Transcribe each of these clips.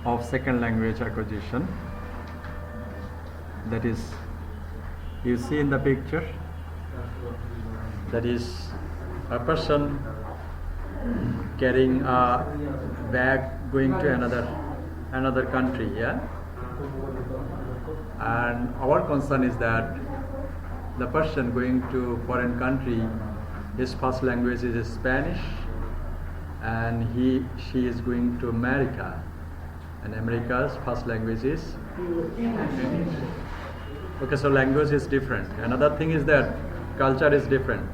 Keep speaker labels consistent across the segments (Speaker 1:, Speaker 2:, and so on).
Speaker 1: of second language acquisition. That is, you see in the picture, that is a person carrying a bag going to another country, yeah? And our concern is that the person going to foreign country, his first language is Spanish, and she is going to America, and America's first language is English. Okay, so language is different. Another thing is that culture is different.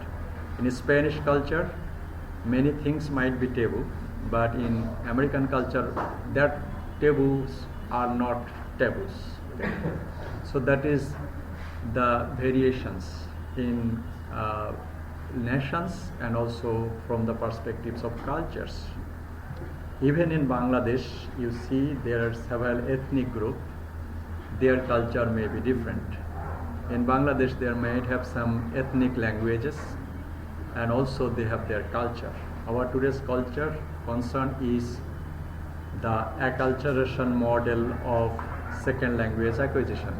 Speaker 1: In Spanish culture, many things might be taboo, but in American culture, that taboos are not taboos. Okay? So that is the variations in nations and also from the perspectives of cultures. Even in Bangladesh, you see there are several ethnic groups. Their culture may be different. In Bangladesh, they might have some ethnic languages, and also they have their culture. Our today's culture concern is the acculturation model of second language acquisition.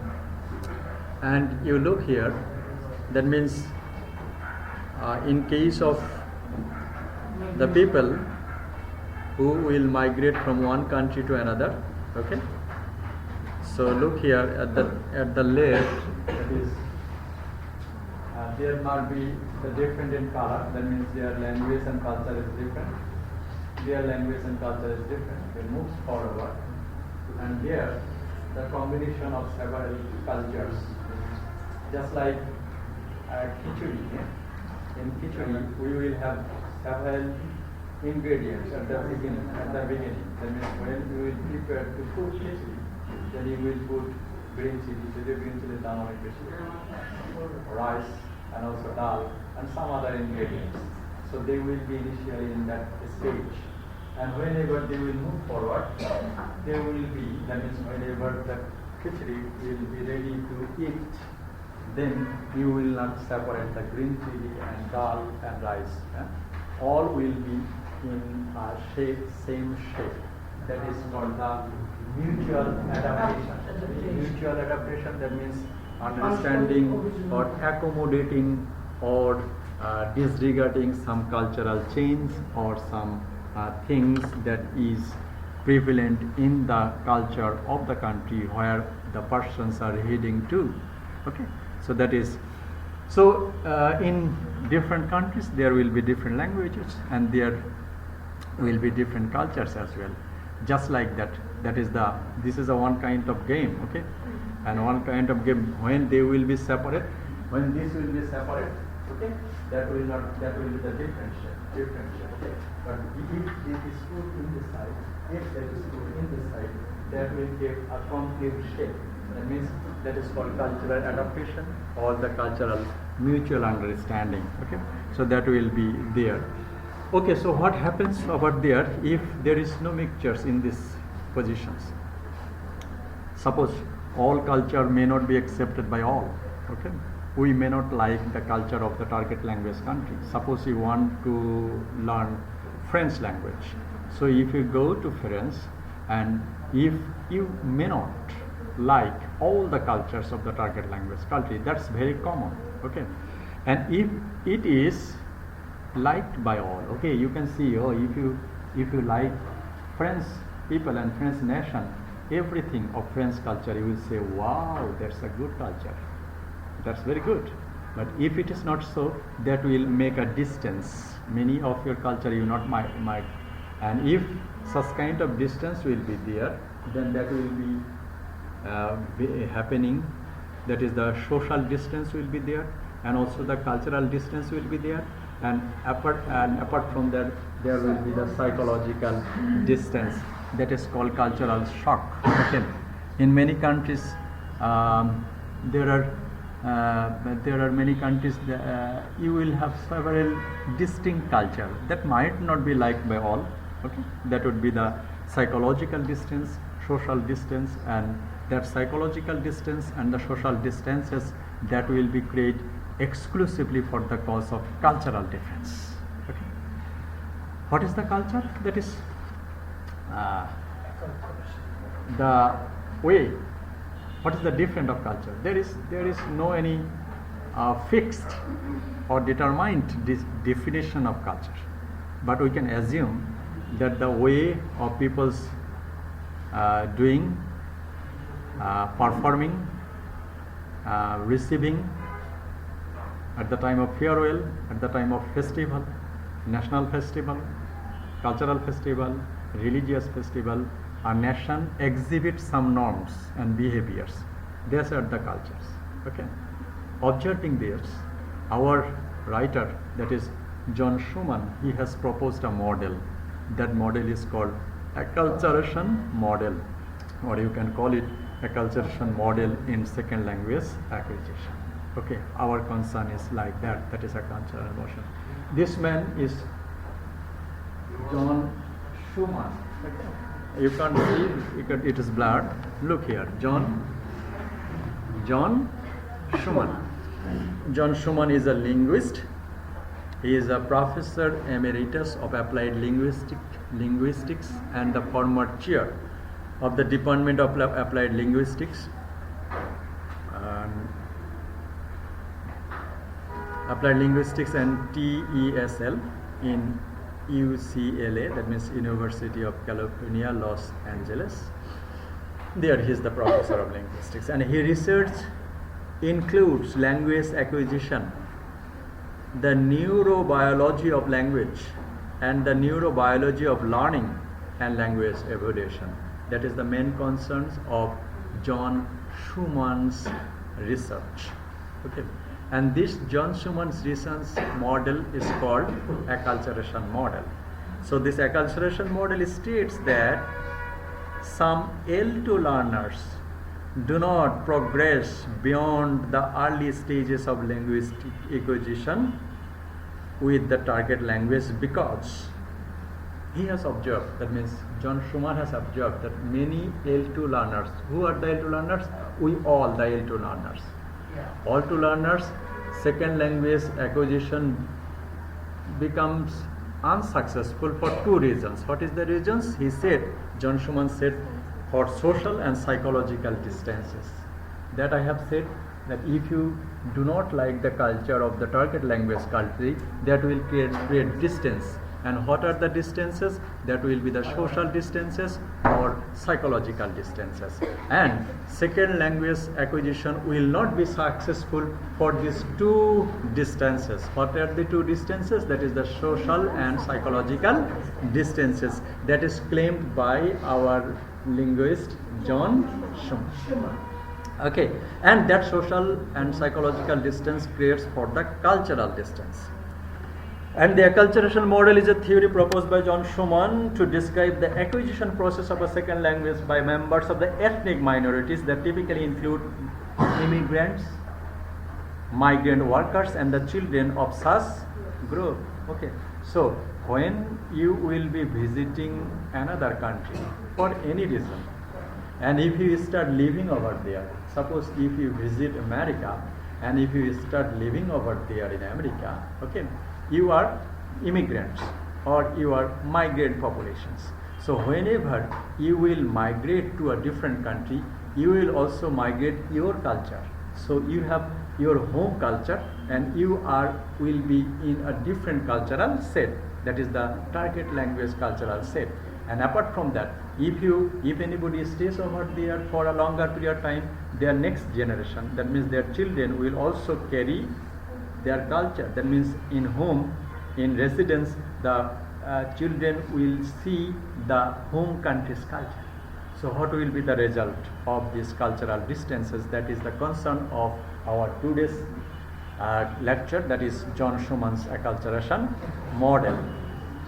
Speaker 1: And you look here, that means in case of the people who will migrate from one country to another, okay? So look here at the left, that is, there might be the different in color. That means their language and culture is different. Their language and culture is different. It moves forward, and there the combination of several cultures, just like khichdi. In khichdi, we will have several ingredients at the beginning. That means when we will prepare to cook khichdi, then you will put green chili, rice, and also dal, and some other ingredients. So they will be initially in that stage. And whenever they will move forward, they will be, that means whenever the khichdi will be ready to eat, then you will not separate the green chili and dal and rice. All will be in a same shape. That is called the mutual adaptation. Mutual adaptation, that means understanding or accommodating or disregarding some cultural change or some things that is prevalent in the culture of the country where the persons are heading to. Okay, so that is, so in different countries there will be different languages and there will be different cultures as well. Just like that, this is a one kind of game, okay? And one kind of game, when they will be separate, when this will be separate, okay? That will be the different shape, okay? But if it is put in this side, if that is put in this side, that will give a complete shape. That means that is called cultural adaptation or the cultural mutual understanding, okay? So that will be there. Okay, so what happens over there if there is no mixtures in these positions? Suppose all culture may not be accepted by all, okay? We may not like the culture of the target language country. Suppose you want to learn French language. So if you go to France, and if you may not like all the cultures of the target language country, that's very common, okay? And if it is liked by all, okay, you can see, oh, if you like French people and French nation, everything of French culture, you will say, wow, that's a good culture, that's very good. But if it is not so, that will make a distance. Many of your culture you not might, and if such kind of distance will be there, then that will be happening. That is, the social distance will be there, and also the cultural distance will be there. And apart from that, there will be the psychological distance, that is called cultural shock. Okay. In many countries, there are many countries you will have several distinct culture that might not be liked by all. Okay, that would be the psychological distance, social distance, and that psychological distance and the social distances that will be created exclusively for the cause of cultural difference. Okay. What is the culture? That is the way, what is the difference of culture? There is no any fixed or determined definition of culture, but we can assume that the way of people's doing, performing, receiving at the time of farewell, at the time of festival, national festival, cultural festival, religious festival, a nation exhibits some norms and behaviors. These are the cultures. Okay. Observing this, our writer, that is John Schumann, he has proposed a model. That model is called Acculturation model, or you can call it Acculturation model in second language acquisition. Okay, our concern is like that. That is a cultural motion. This man is John Schumann. Okay. You can't see, it is blurred. Look here, John Schumann. John Schumann is a linguist. He is a professor emeritus of applied linguistics and the former chair of the Department of Applied Linguistics. Applied Linguistics and TESL in UCLA, that means University of California, Los Angeles. There he is the professor of linguistics, and his research includes language acquisition, the neurobiology of language, and the neurobiology of learning and language evolution. That is the main concerns of John Schumann's research. Okay. And this John Schumann's research model is called Acculturation model. So this Acculturation model states that some L2 learners do not progress beyond the early stages of linguistic acquisition with the target language because he has observed, that means John Schumann has observed that many L2 learners, who are the L2 learners? We all the L2 learners. All two learners, second language acquisition becomes unsuccessful for two reasons. What is the reasons? He said, John Schumann said, for social and psychological distances. That I have said, that if you do not like the culture of the target language country, that will create distance. And what are the distances? That will be the social distances or psychological distances. And second language acquisition will not be successful for these two distances. What are the two distances? That is the social and psychological distances. That is claimed by our linguist John Schumann. Okay, and that social and psychological distance creates for the cultural distance. And the acculturation model is a theory proposed by John Schumann to describe the acquisition process of a second language by members of the ethnic minorities that typically include immigrants, migrant workers, and the children of such group. Okay, so when you will be visiting another country for any reason, and if you start living over there, suppose if you visit America and if you start living over there in America, okay, you are immigrants or you are migrant populations. So whenever you will migrate to a different country, you will also migrate your culture. So you have your home culture and you will be in a different cultural set. That is the target language cultural set. And apart from that, if anybody stays over there for a longer period of time, their next generation, that means their children, will also carry their culture. That means in home, in residence, the children will see the home country's culture. So what will be the result of these cultural distances? That is the concern of our today's lecture, that is John Schumann's acculturation model.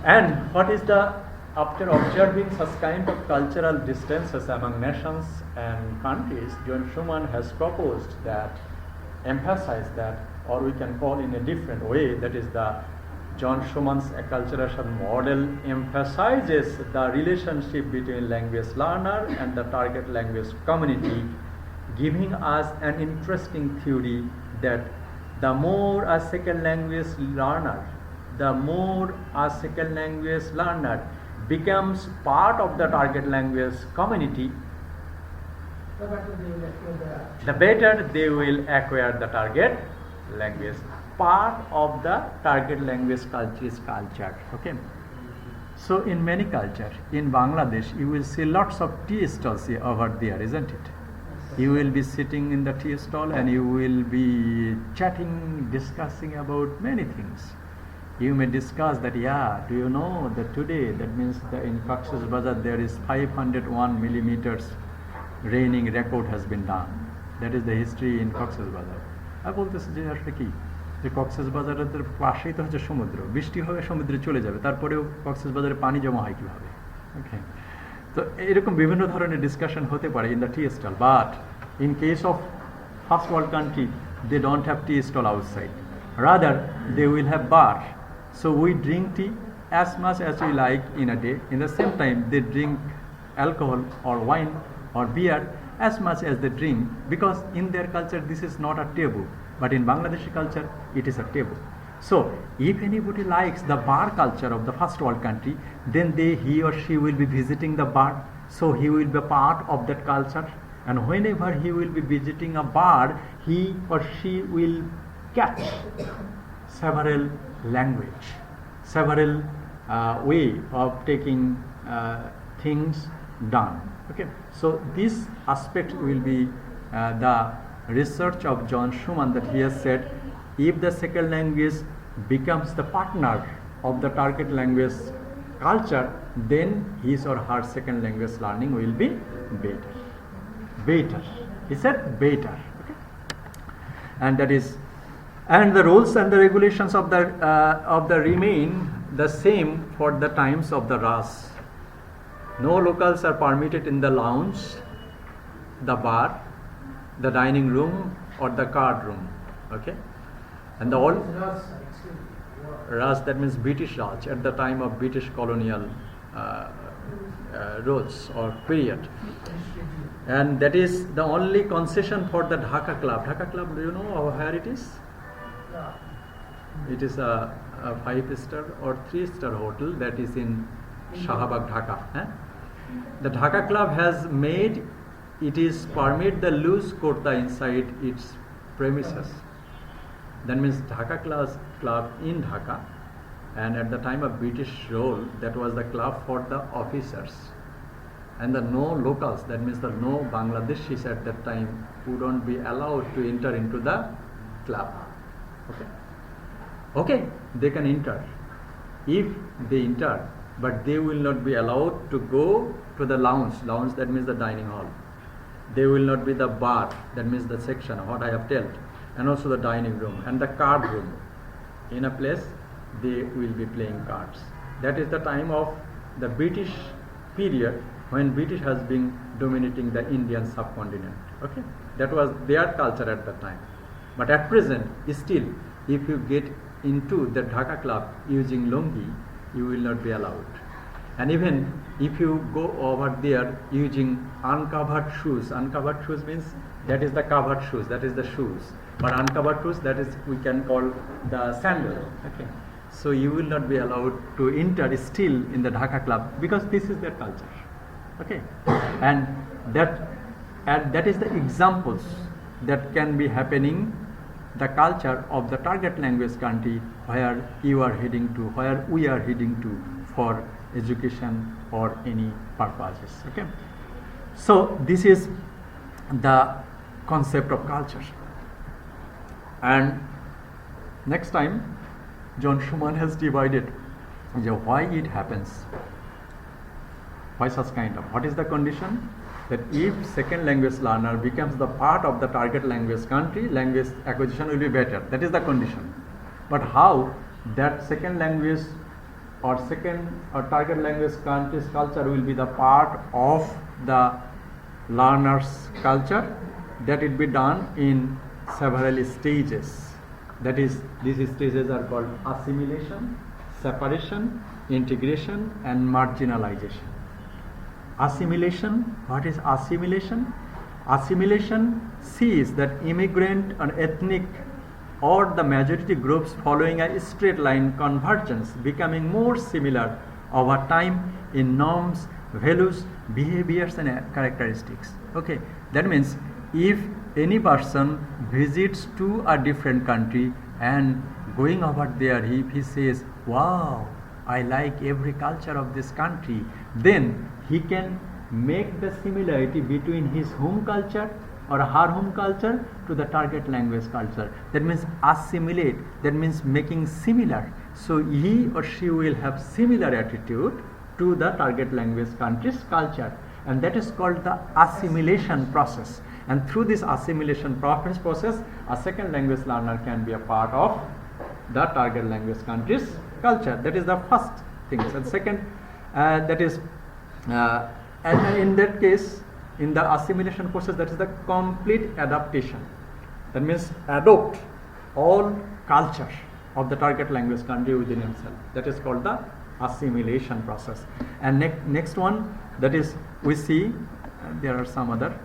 Speaker 1: And what is the, after observing such kind of cultural distances among nations and countries, John Schumann has proposed that, emphasized that, or we can call in a different way, that is the John Schumann's acculturation model emphasizes the relationship between language learner and the target language community, giving us an interesting theory that the more a second language learner
Speaker 2: becomes part of the target language community, the better they will acquire the target language. Part of the target language culture is culture. Okay. So in many cultures, in Bangladesh, you will see lots of tea stalls over there, isn't it? You will be sitting in the tea stall and you will be chatting, discussing about many things. You may discuss that, yeah, do you know that today, that means that in Cox's Bazar there is 501 millimeters raining record has been done. That is the history in Cox's Bazar. I বলতেছি যে আসলে কি যে কক্সেস বাজারের পাশেই তো হচ্ছে সমুদ্র, বৃষ্টি হবে সমুদ্রে চলে যাবে, তারপরেও কক্সেস বাজারে পানি জমা হয় কীভাবে? ওকে, তো এরকম বিভিন্ন ধরনের ডিসকাশন হতে পারে in the tea stall, but in case of first world country they don't have tea stall outside, rather they will have bar. So we drink tea as much as we like in a day. In the same time, they drink alcohol or wine or beer as much as they drink, because in their culture this is not a taboo. But in Bangladeshi culture, it is a taboo. So if anybody likes the bar culture of the first world country, then he or she will be visiting the bar. So he will be part of that culture. And whenever he will be visiting a bar, he or she will catch several language, several way of taking things done. Okay, so this aspect will be the research of John Schumann, that he has said if the second language becomes the partner of the target language culture, then his or her second language learning will be better. Better. He said better. Okay, and that is. And the rules and the regulations of the remain the same for the times of the Ras. No locals are permitted in the lounge, the bar, the dining room, or the card room. Okay, and the all Ras, that means British Raj, at the time of British colonial rules or period. And that is the only concession for the Dhaka Club. Dhaka Club, do you know where it is? It is a 5-star or 3-star hotel that is in Shahabag, Dhaka. The Dhaka Club has made it is permit the loose kurta inside its premises. That means Dhaka club in Dhaka, and at the time of British rule, that was the club for the officers, and the no locals, that means the no Bangladeshis at that time wouldn't be allowed to enter into the club. Okay, they can enter if they enter, but they will not be allowed to go to the lounge, that means the dining hall. They will not be the bar, that means the section what I have told, and also the dining room and the card room. In a place they will be playing cards. That is the time of the British period, when British has been dominating the Indian subcontinent. Okay, that was their culture at that time. But at present, still, if you get into the Dhaka Club using lungi, you will not be allowed. And even if you go over there using uncovered shoes means that is the covered shoes, that is the shoes. But uncovered shoes, that is we can call the sandal. Okay, so you will not be allowed to enter still in the Dhaka Club, because this is their culture. Okay, and that is the examples that can be happening, the culture of the target language country where you are heading to, where we are heading to for education or any purposes. Okay, so this is the concept of culture. And next time John Schumann has divided why it happens, why such kind of, what is the condition, that if second language learner becomes the part of the target language country, language acquisition will be better. That is the condition. But how that second language or target language country's culture will be the part of the learner's culture, that it be done in several stages. That is, these stages are called assimilation, separation, integration, and marginalization. Assimilation. What is assimilation? Assimilation sees that immigrant and ethnic or the majority groups following a straight line convergence becoming more similar over time in norms, values, behaviors and characteristics. Okay, that means if any person visits to a different country and going over there, if he says, wow, I like every culture of this country, then he can make the similarity between his home culture or her home culture to the target language culture. That means assimilate, that means making similar. So he or she will have similar attitude to the target language country's culture, and that is called the assimilation process. And through this assimilation process, a second language learner can be a part of the target language country's culture. That is the first thing. And second, that is, and in that case, in the assimilation process, that is the complete adaptation. That means adopt all culture of the target language country within himself. That is called the assimilation process. And next one, that is, we see there are some other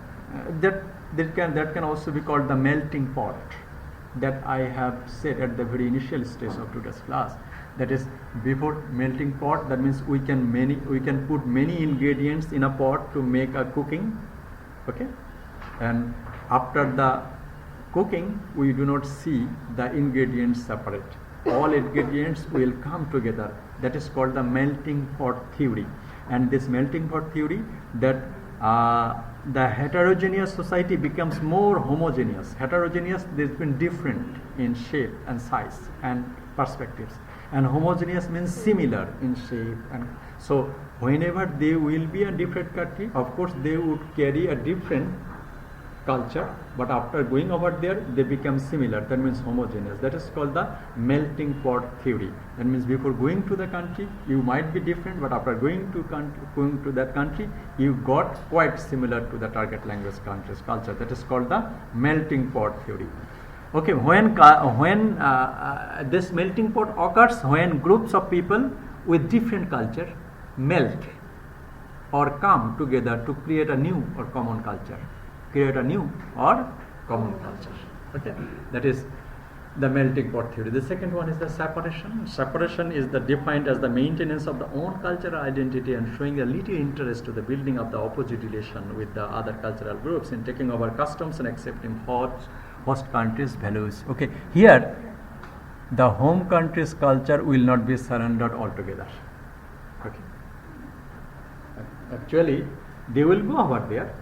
Speaker 2: that can also be called the melting pot, that I have said at the very initial stage of today's class. That is, before melting pot, that means we can put many ingredients in a pot to make a cooking. Okay, and after the cooking, we do not see the ingredients separate. All ingredients will come together. That is called the melting pot theory. And this melting pot theory, that the heterogeneous society becomes more homogeneous. Heterogeneous, there's been different in shape and size and perspectives, and homogeneous means similar in shape. And so whenever they will be a different country, of course they would carry a different culture, but after going over there they become similar. That means homogeneous. That is called the melting pot theory. That means before going to the country you might be different, but after going to that country you got quite similar to the target language country's culture. That is called the melting pot theory. Okay, when this melting pot occurs, when groups of people with different culture melt or come together to create a new or common culture. Okay, that is the melting pot theory. The second one is the separation. Separation is defined as the maintenance of the own cultural identity and showing a little interest to the building of the opposite relation with the other cultural groups in taking over customs and accepting host country's values. Okay, here the home country's culture will not be surrendered altogether. Okay, actually they will go over there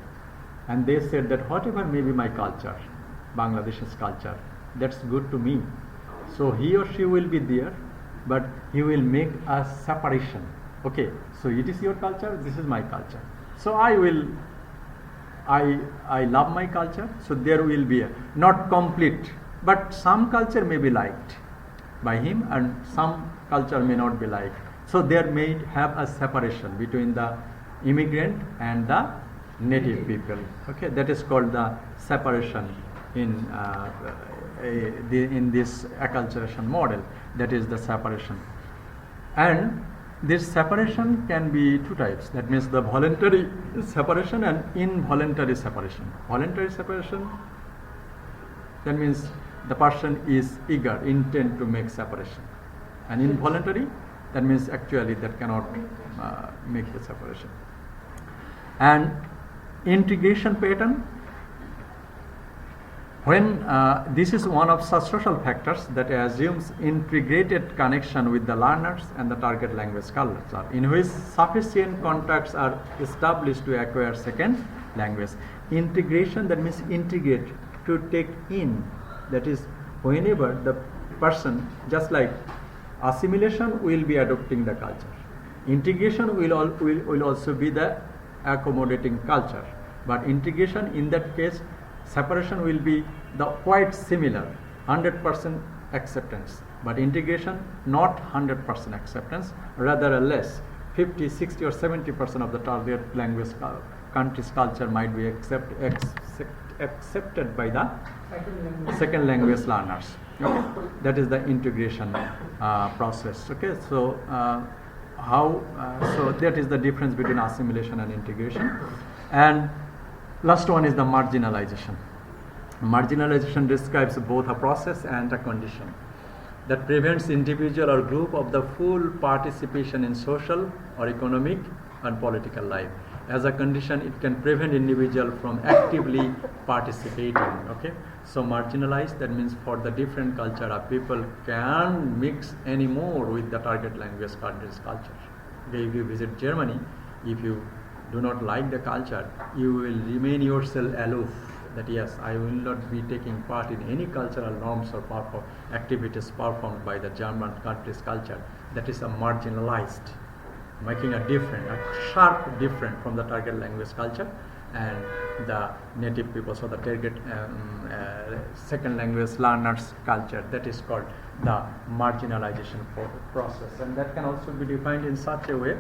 Speaker 2: and they said that whatever may be my culture, Bangladesh's culture, that's good to me. So he or she will be there, but he will make a separation. Okay, so it is your culture, this is my culture. So I love my culture, so there will be not complete, but some culture may be liked by him and some culture may not be liked. So there may have a separation between the immigrant and the native people. Okay, that is called the separation in this acculturation model. That is the separation. And this separation can be two types. That means the voluntary separation and involuntary separation. Voluntary separation, that means the person is eager, intent to make separation. And involuntary, that means actually that cannot make the separation. And integration pattern, when this is one of such social factors that assumes integrated connection with the learners and the target language culture, in which sufficient contacts are established to acquire second language. Integration, that means integrate, to take in. That is, whenever the person, just like assimilation will be adopting the culture, integration will also be the accommodating culture. But integration, in that case, separation will be the quite similar, 100% acceptance. But integration, not 100% acceptance, rather less, 50, 60 or 70% of the target language country's culture might be accepted by the second language learners. Okay? That is the integration process. Okay, so so that is the difference between assimilation and integration. And last one is the marginalization. Marginalization describes both a process and a condition. that prevents individual or group of the full participation in social or economic and political life. As a condition, it can prevent individual from actively participating. Okay, so marginalized, that means for the different culture of people can mix anymore with the target language country's culture. Okay, if you visit Germany, if you do not like the culture, you will remain yourself aloof. That yes, I will not be taking part in any cultural norms or activities performed by the German country's culture. That is a marginalized, making a different, a sharp different from the target language culture and the native peoples or the target second language learners culture. That is called the marginalization process, and that can also be defined in such a way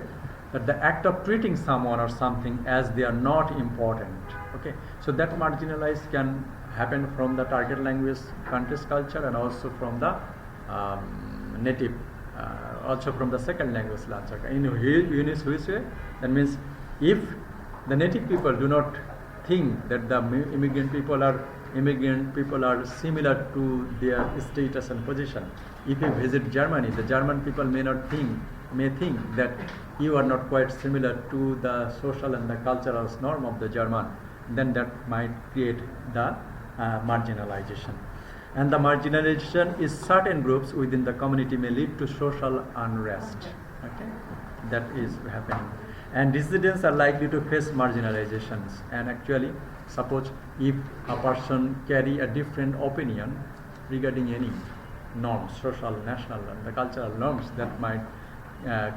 Speaker 2: that the act of treating someone or something as they are not important. Okay, so that marginalized can happen from the target language country's culture and also from the native, also from the second language culture. In which way? That means if the native people do not think that the immigrant people are similar to their status and position. If you visit Germany, the German people may think that you are not quite similar to the social and the cultural norm of the German, then that might create the marginalization. And the marginalization is certain groups within the community may lead to social unrest. Okay, that is happening. And dissidents are likely to face marginalizations. And actually, suppose if a person carry a different opinion regarding any norms, social, national, and the cultural norms, that might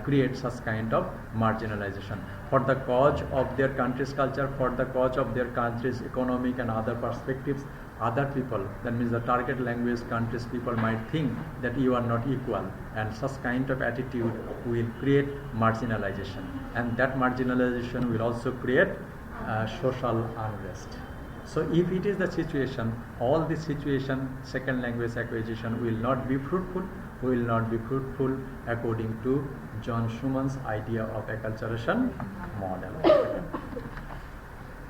Speaker 2: create such kind of marginalization. For the cause of their country's culture, for the cause of their country's economic and other perspectives, other people, that means the target language countries people might think that you are not equal, and such kind of attitude will create marginalization, and that marginalization will also create social unrest. So if it is the situation, all this situation, second language acquisition will not be fruitful, according to John Schumann's idea of acculturation model. Okay.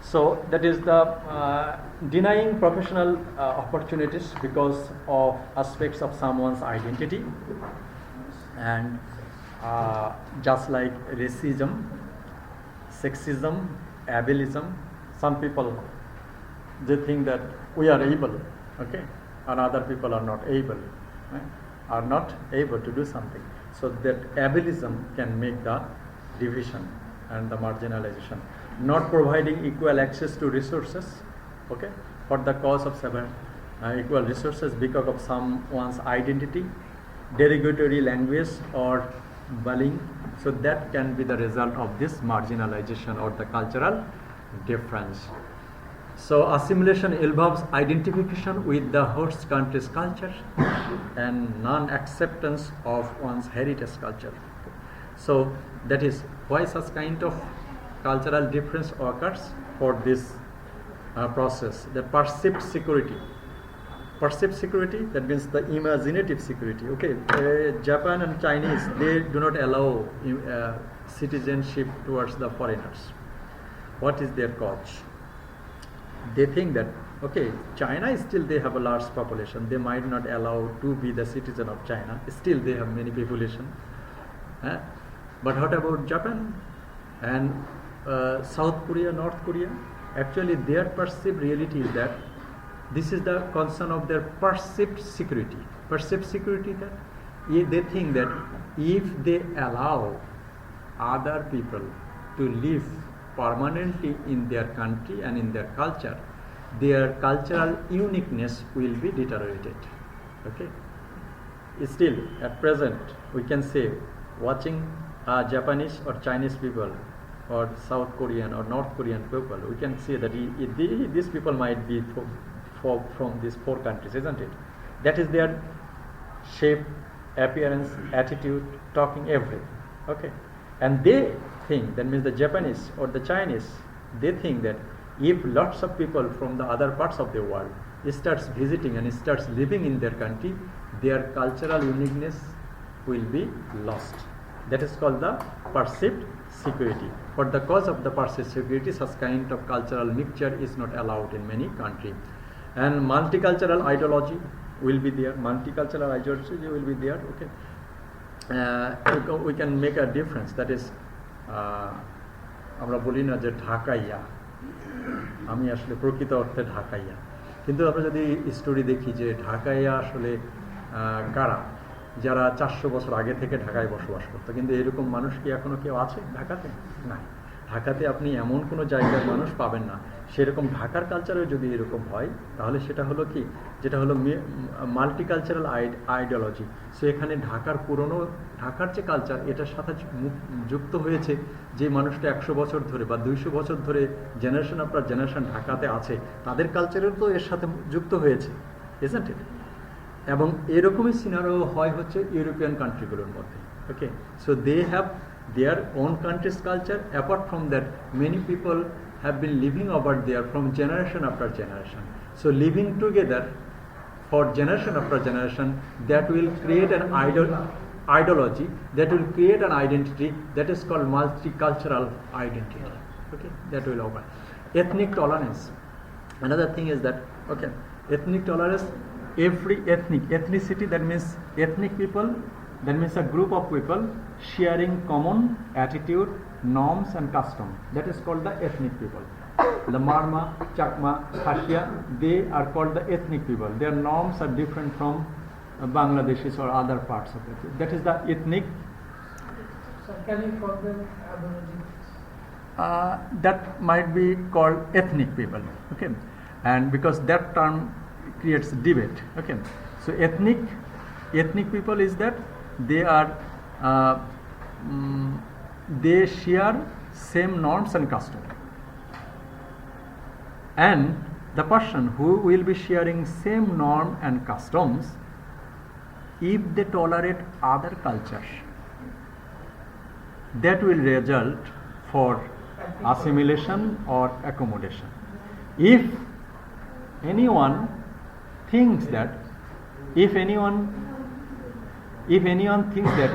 Speaker 2: So that is the denying professional opportunities because of aspects of someone's identity, and just like racism, sexism, ableism, some people they think that we are able, okay, and other people are not able, right? Are not able to do something. So that ableism can make the division and the marginalization. Not providing equal access to resources, okay, for the cause of equal resources because of someone's identity, derogatory language or bullying. So that can be the result of this marginalization or the cultural difference. So assimilation involves identification with the host country's culture and non-acceptance of one's heritage culture. So that is why such kind of cultural difference occurs for this process. The perceived security. Perceived security, that means the imaginative security. Okay, Japan and Chinese, they do not allow citizenship towards the foreigners. What is their cause? They think that, okay, China is still, they have a large population, they might not allow to be the citizen of China, still they have many population. But what about Japan and South Korea, North Korea? Actually their perceived reality is that this is the concern of their perceived security. Perceived security, that they think that if they allow other people to live permanently in their country and in their culture, their cultural uniqueness will be deteriorated. Okay. Still, at present, we can say, watching Japanese or Chinese people or South Korean or North Korean people, we can see that these people might be from these four countries, isn't it? That is their shape, appearance, attitude, talking, everything. Okay. And they think, that means the Japanese or the Chinese, they think that if lots of people from the other parts of the world starts visiting and starts living in their country, their cultural uniqueness will be lost. That is called the perceived security. For the cause of the perceived security, such kind of cultural mixture is not allowed in many countries. And multicultural ideology, will be there, multicultural ideology will be there. Okay, we can make a difference. That is, আমরা বলি না যে ঢাকাইয়া, আমি আসলে প্রকৃত অর্থে ঢাকাইয়া, কিন্তু আমরা যদি স্টোরি দেখি যে ঢাকাইয়া আসলে কারা, যারা 400 বছর আগে থেকে ঢাকায় বসবাস করতো, কিন্তু এরকম মানুষ কি এখনো কেউ আছে ঢাকাতে? না, ঢাকাতে আপনি এমন কোনো জায়গার মানুষ পাবেন না। সেরকম ঢাকার কালচারে যদি এরকম হয়, তাহলে সেটা হলো কি, যেটা হলো মাল্টিকালচারাল আইডিওলজি। সো এখানে ঢাকার পুরনো, ঢাকার যে কালচার, এটার সাথে যুক্ত হয়েছে যে মানুষটা 100 বছর ধরে বা 200 বছর ধরে জেনারেশন আফটার জেনারেশন ঢাকাতে আছে, তাদের কালচারের তো এর সাথে যুক্ত হয়েছে, ইজন্ট ইট? এবং এরকমই সিনারিও হয় হচ্ছে ইউরোপিয়ান কান্ট্রিগুলোর মধ্যে। Okay, so they have their own country's culture. Apart from that, many people have been living over there from generation after generation. So living together for generation after generation, that will create an ideology, that will create an identity that is called multicultural identity. Okay, that will occur. Ethnic tolerance. Another thing is that, okay, ethnic tolerance, every ethnicity, that means ethnic people, that means a group of people sharing common attitude, norms and custom. That is called the ethnic people. The Marma, Chakma, Khashia, they are called the ethnic people. Their norms are different from Bangladeshis or other parts of it. That is the ethnic.
Speaker 3: So can you call them Aborigines?
Speaker 2: That might be called ethnic people. Okay, and because that term creates debate. Okay, so ethnic people is that they are they share same norms and custom, and the person who will be sharing same norm and customs, if they tolerate other cultures, that will result for assimilation or accommodation. If anyone thinks that, if anyone thinks that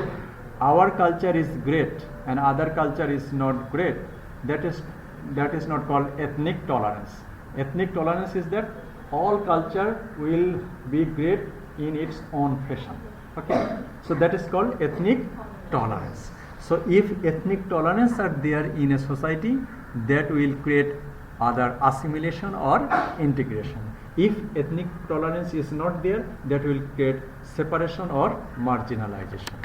Speaker 2: our culture is great and other culture is not great, that is not called ethnic tolerance. Ethnic tolerance is that all culture will be great in its own fashion. Okay, so that is called ethnic tolerance. So if ethnic tolerance are there in a society, that will create either assimilation or integration. If ethnic tolerance is not there, that will create separation or marginalization.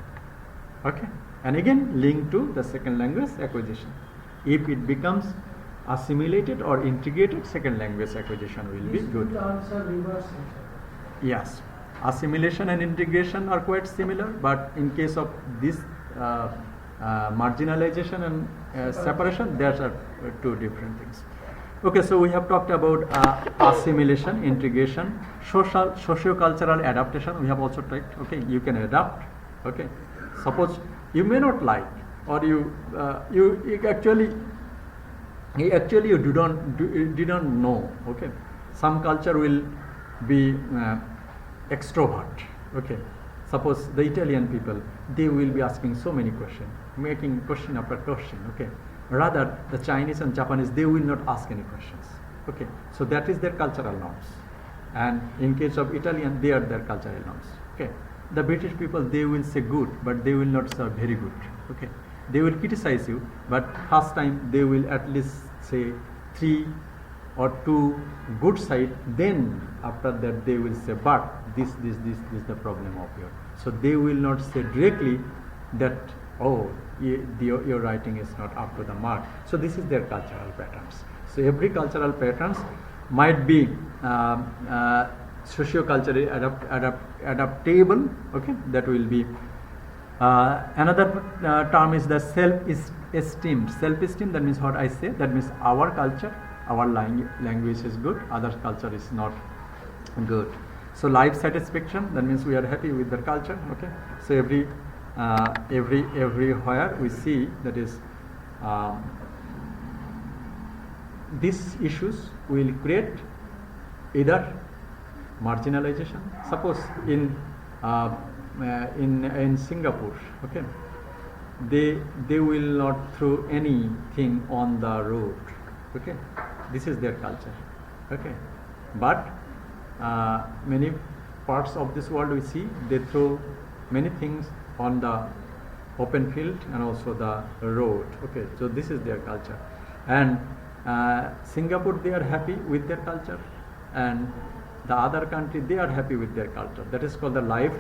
Speaker 2: Okay, and again link to the second language acquisition. If it becomes assimilated or integrated, second language acquisition will be good. Yes, assimilation and integration are quite similar, but in case of this marginalization and separation, there are two different things. Okay, so we have talked about assimilation, integration, socio-cultural adaptation. We have also talked. Okay, you can adapt. Okay, suppose you may not like, or you actually you didn't know. Okay, some culture will be extrovert. Okay, suppose the Italian people, they will be asking so many questions, making question after question. Okay, rather the Chinese and Japanese, they will not ask any questions. Okay, so that is their cultural norms, and in case of Italian, they are their cultural norms. Okay, the British people, they will say good, but they will not say very good. Okay, they will criticize you, but first time they will at least say 3 or 2 good side, then after that they will say, but this is the problem of your. So they will not say directly that, oh, your writing is not up to the mark. So this is their cultural patterns. So every cultural patterns might be socio-culturally adaptable. Okay, that will be another term is the self-esteem. Self-esteem, that means what I say, that means our culture, our language is good, other culture is not good. So life satisfaction, that means we are happy with the culture. Okay, so everywhere we see that is these issues will create either marginalization. Suppose in Singapore, okay, they will not throw anything on the road. Okay, this is their culture. Okay, but many parts of this world we see, they throw many things on the open field and also the road. Okay, so this is their culture. And Singapore, they are happy with their culture, and the other country, they are happy with their culture. That is called the life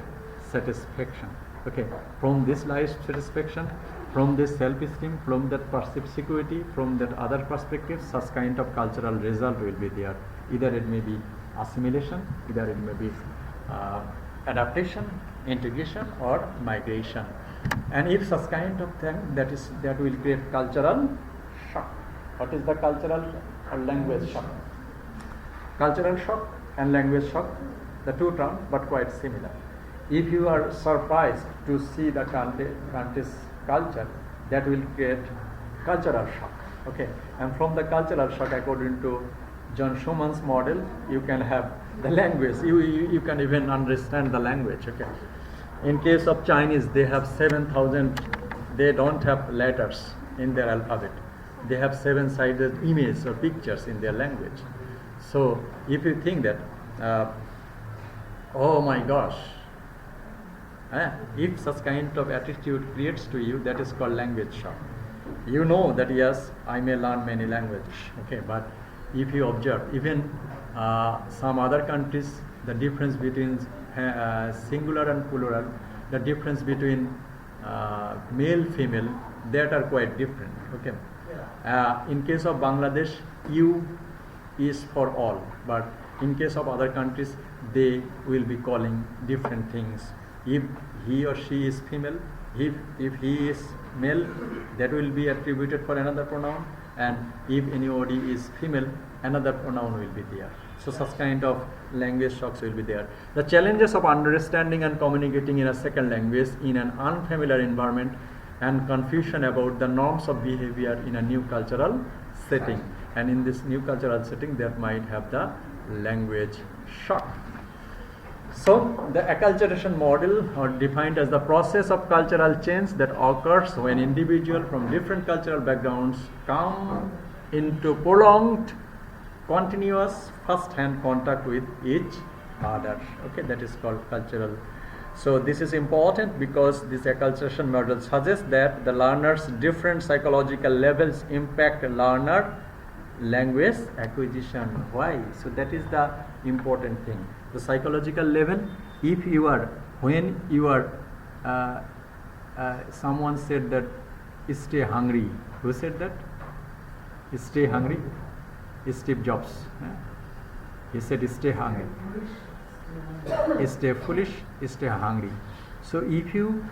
Speaker 2: satisfaction. Okay, from this life satisfaction, from this self-esteem, from that perceived security, from that other perspective, such kind of cultural result will be there. Either it may be assimilation, either it may be adaptation, integration, or migration. And if such kind of thing, that will create cultural shock. What is the cultural or language shock? Cultural shock and language shock, the two terms, but quite similar. If you are surprised to see the country's culture, that will create cultural shock. Okay, and from the cultural shock, according to John Schumann's model, you can have the language. You can even understand the language. Okay. In case of Chinese, they have 7,000. They don't have letters in their alphabet. They have 7-sided images or pictures in their language. So if you think that, oh my gosh, if such kind of attitude creates to you, that is called language shock. You know that yes, I may learn many languages. Okay, but if you observe, even some other countries, the difference between singular and plural, the difference between male, female, that are quite different. Okay. In case of Bangladesh, you is for all, but in case of other countries, they will be calling different things. If he or she is female, if he is male, that will be attributed for another pronoun, and if anybody is female, another pronoun will be there. So such kind of language shocks will be there. The challenges of understanding and communicating in a second language in an unfamiliar environment, and confusion about the norms of behavior in a new cultural setting. And in this new cultural setting, that might have the language shock. So the acculturation model, or defined as the process of cultural change that occurs when individuals from different cultural backgrounds come into prolonged, continuous, first-hand contact with each other. Okay, that is called cultural. So this is important because this acculturation model suggests that the learner's different psychological levels impact learner language acquisition. Why? So that is the important thing. The psychological level, if you are, when you are, someone said that, stay hungry. Who said that? Stay hungry? Steve Jobs. He said, stay hungry. Stay foolish, stay hungry. So if you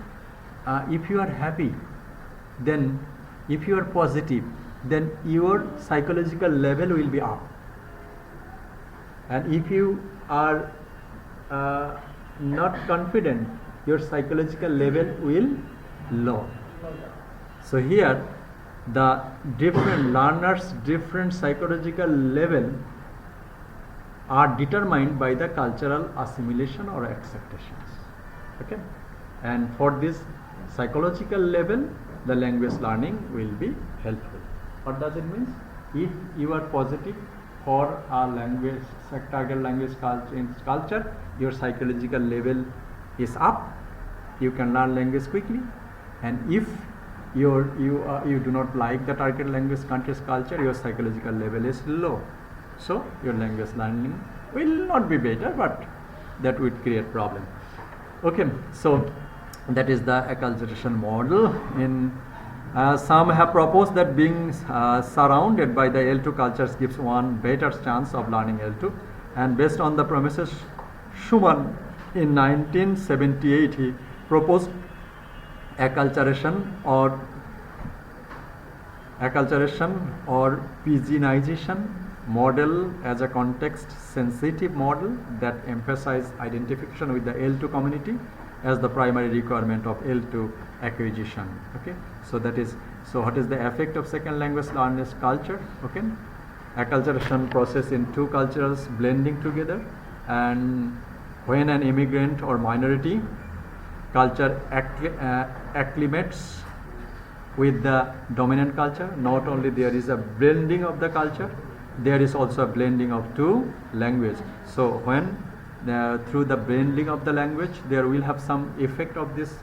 Speaker 2: are happy, then if you are positive, then your psychological level will be up. And if you are not confident, your psychological level will low. So here, the different learners' different psychological level are determined by the cultural assimilation or acceptations. Okay, and for this psychological level, the language learning will be helpful. What does it mean? If you are positive for a language, target language culture, your psychological level is up. You can learn language quickly, and if you do not like the target language country's culture, your psychological level is low. So your language learning will not be better, but that would create problem. Okay, so that is the acculturation model. In some have proposed that being surrounded by the L2 cultures gives one better chance of learning L2, and based on the premises, Schumann in 1978 he proposed acculturation or Pidginization model as a context sensitive model that emphasizes identification with the L2 community as the primary requirement of L2 acquisition. Okay, so that is, so what is the effect of second language learners culture? Okay, acculturation process in two cultures blending together, and when an immigrant or minority culture acclimates with the dominant culture, not only there is a blending of the culture, there is also a blending of two languages. So when through the blending of the language, there will have some effect of this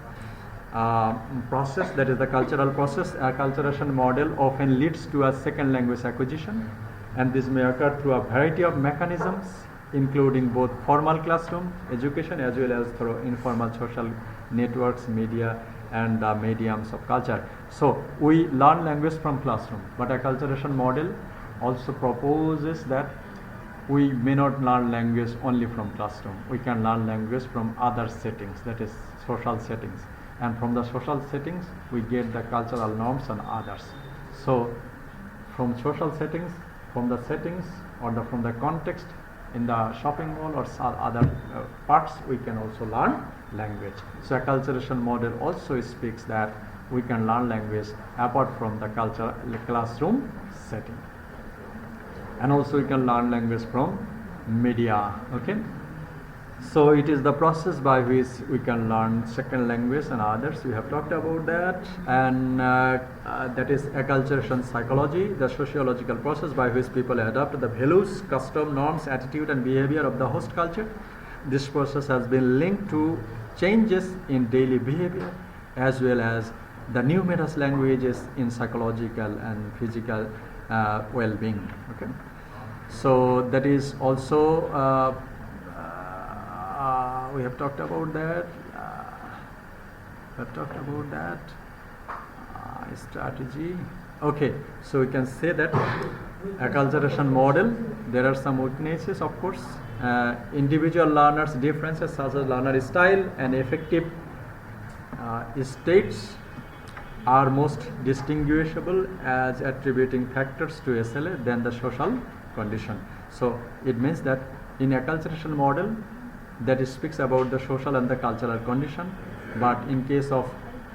Speaker 2: process, that is the cultural process. Acculturation model often leads to a second language acquisition, and this may occur through a variety of mechanisms, including both formal classroom education as well as through informal social networks, media, and mediums of culture. So we learn language from classroom, but acculturation model also proposes that we may not learn language only from classroom. We can learn language from other settings, that is social settings, and from the social settings we get the cultural norms and others. So from social settings, from the settings, or from the context in the shopping mall or other parts, we can also learn language. So acculturation model also speaks that we can learn language apart from the classroom setting, and also we can learn language from media. Okay, so it is the process by which we can learn second language and others. We have talked about that, and that is acculturation psychology, the sociological process by which people adapt the values, custom, norms, attitude, and behavior of the host culture. This process has been linked to changes in daily behavior as well as the numerous languages in psychological and physical well-being. Okay, so that is also we have talked about that. Strategy. Okay, so we can say that acculturation model, there are some weaknesses, of course. Individual learners' differences such as learner style and effective states are most distinguishable as attributing factors to SLA than the social condition. So it means that in acculturation model, that speaks about the social and the cultural condition, but in case of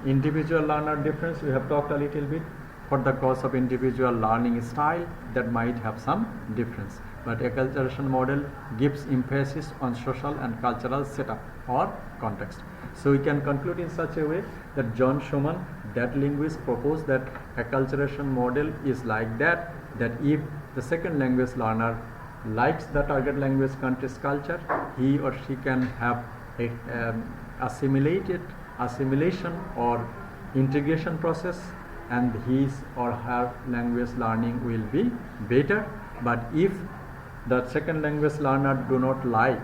Speaker 2: individual learner difference, we have talked a little bit. For the cause of individual learning style, that might have some difference, but acculturation model gives emphasis on social and cultural setup or context. So we can conclude in such a way that John Schumann, that linguist, proposed that acculturation model is like that if the second language learner likes the target language country's culture, he or she can have a assimilation or integration process, and his or her language learning will be better. But if the second language learner do not like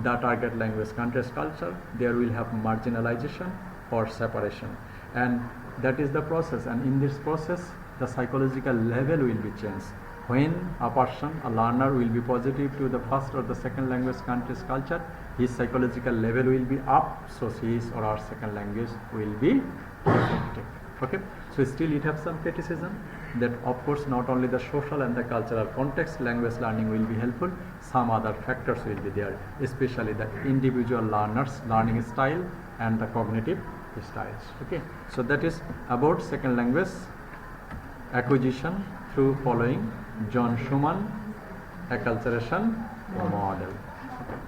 Speaker 2: the target language country's culture, there will have marginalization or separation, and that is the process. And in this process, the psychological level will be changed. When a person, a learner, will be positive to the first or the second language country's culture, his psychological level will be up, so his or her second language will be effective. Okay, so still it has some criticism that of course not only the social and the cultural context language learning will be helpful, some other factors will be there, especially the individual learners' learning style and the cognitive styles. Okay, so that is about second language acquisition through following John Schumann acculturation model. Okay.